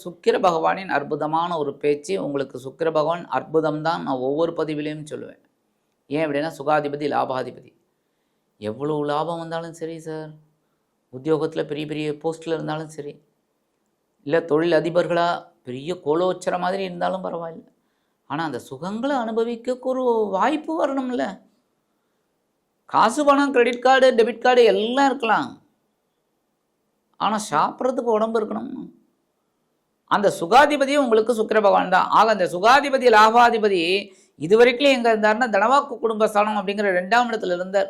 சுக்கிர பகவானின் அற்புதமான ஒரு பேச்சு. உங்களுக்கு சுக்கிர பகவான் அற்புதம் தான் நான் ஒவ்வொரு பதிவிலையும் சொல்லுவேன். ஏன் அப்படின்னா சுகாதிபதி, லாபாதிபதி. எவ்வளோ லாபம் வந்தாலும் சரி சார், உத்தியோகத்தில் பெரிய பெரிய போஸ்ட்டில் இருந்தாலும் சரி, இல்லை தொழில் அதிபர்களாக பெரிய கோலோச்சர மாதிரி இருந்தாலும் பரவாயில்லை, ஆனால் அந்த சுகங்களை அனுபவிக்க ஒரு வாய்ப்பு வரணும்ல. காசு, பணம், கிரெடிட் கார்டு, டெபிட் கார்டு எல்லாம் இருக்கலாம், ஆனால் சாப்பிட்றதுக்கு உடம்பு இருக்கணும். அந்த சுகாதிபதியும் உங்களுக்கு சுக்கிர பகவான் தான். ஆக அந்த சுகாதிபதி, லாபாதிபதி இதுவரைக்கும் எங்கே இருந்தாருன்னா தனவாக்கு குடும்பஸ்தானம் அப்படிங்கிற 2ஆம் இடத்துல இருந்தார்.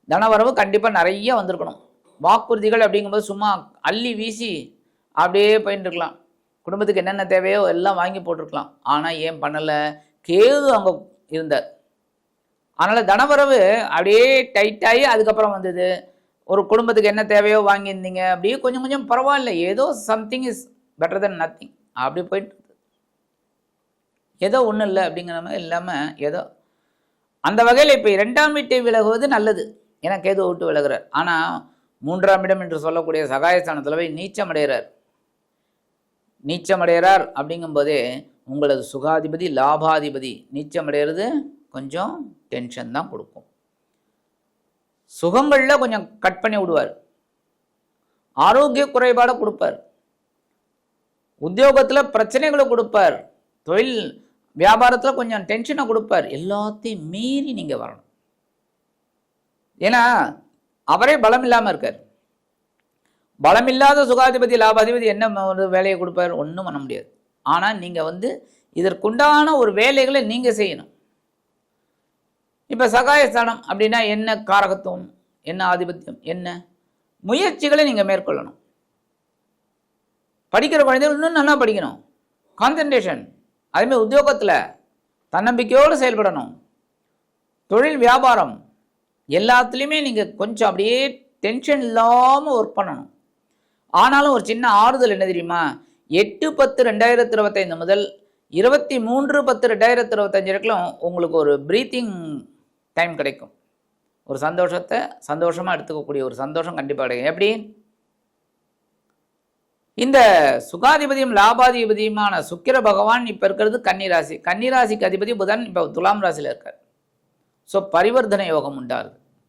தனவரவு கண்டிப்பாக நிறைய வந்திருக்கணும். வாக்குறுதிகள் அப்படிங்கும்போது சும்மா அள்ளி வீசி அப்படியே போயிட்டு இருக்கலாம். குடும்பத்துக்கு என்னென்ன தேவையோ எல்லாம் வாங்கி போட்டிருக்கலாம். ஆனால் ஏன் பண்ணலை? கேது அங்கே இருந்தார். அதனால் தனவரவு அப்படியே டைட்டாகி அதுக்கப்புறம் வந்தது. ஒரு குடும்பத்துக்கு என்ன தேவையோ வாங்கியிருந்தீங்க, அப்படியே கொஞ்சம் கொஞ்சம் பரவாயில்ல, ஏதோ something is better then nothing அப்படி போயிட்டு ஏதோ ஒன்றும் இல்லை அப்படிங்கிற மாதிரி இல்லாமல் ஏதோ அந்த வகையில் இப்போ 2ஆம் வீட்டை விலகுவது நல்லது. ஏன்னா கேது விட்டு விலகுறார். ஆனால் 3ஆம் இடம் என்று சொல்லக்கூடிய சகாயஸ்தானத்தில் போய் நீச்சமடைகிறார் அப்படிங்கும்போதே உங்களது சுகாதிபதி, லாபாதிபதி நீச்சமடைகிறது கொஞ்சம் டென்ஷன் தான் கொடுக்கும். சுகங்களில் கொஞ்சம் கட் பண்ணி விடுவார். ஆரோக்கிய குறைபாடை கொடுப்பார். உத்தியோகத்தில் பிரச்சனைகளை கொடுப்பார். தொழில் வியாபாரத்தில் கொஞ்சம் டென்ஷனை கொடுப்பார். எல்லாத்தையும் மீறி நீங்கள் வரணும். ஏன்னா அவரே பலம் இல்லாமல் இருக்கார். பலம் இல்லாத சுகாதிபதி, லாபாதிபதி என்ன ஒரு வேலையை கொடுப்பார்? ஒன்றும் பண்ண முடியாது. ஆனால் நீங்கள் இதற்குண்டான ஒரு வேலைகளை நீங்கள் செய்யணும். இப்போ சகாயஸ்தானம் அப்படின்னா என்ன காரகத்துவம், என்ன ஆதிபத்தியம், என்ன முயற்சிகளை நீங்கள் மேற்கொள்ளணும். படிக்கிற குழந்தைகள் இன்னும் நல்லா படிக்கணும், கான்சன்ட்ரேஷன். அதேமாதிரி உத்தியோகத்தில் தன்னம்பிக்கையோடு செயல்படணும். தொழில் வியாபாரம் எல்லாத்துலேயுமே நீங்கள் கொஞ்சம் அப்படியே டென்ஷன் இல்லாமல் ஒர்க் பண்ணணும். ஆனாலும் ஒரு சின்ன ஆறுதல் என்ன தெரியுமா? 8/10/2025 முதல் 23/10/2025 வரைக்கும் உங்களுக்கு ஒரு ப்ரீத்திங் டைம் கிடைக்கும். ஒரு சந்தோஷமாக எடுத்துக்கக்கூடிய ஒரு சந்தோஷம் கண்டிப்பாக கிடைக்கும். எப்படி? இந்த சுகாதிபதியும் லாபாதிபதியுமான சுக்கிர பகவான் இப்போ இருக்கிறது கன்னிராசி. கன்னிராசிக்கு அதிபதி புதன் இப்போ துலாம் ராசியில் இருக்கார். ஸோ பரிவர்த்தனை யோகம் உண்டாகுது.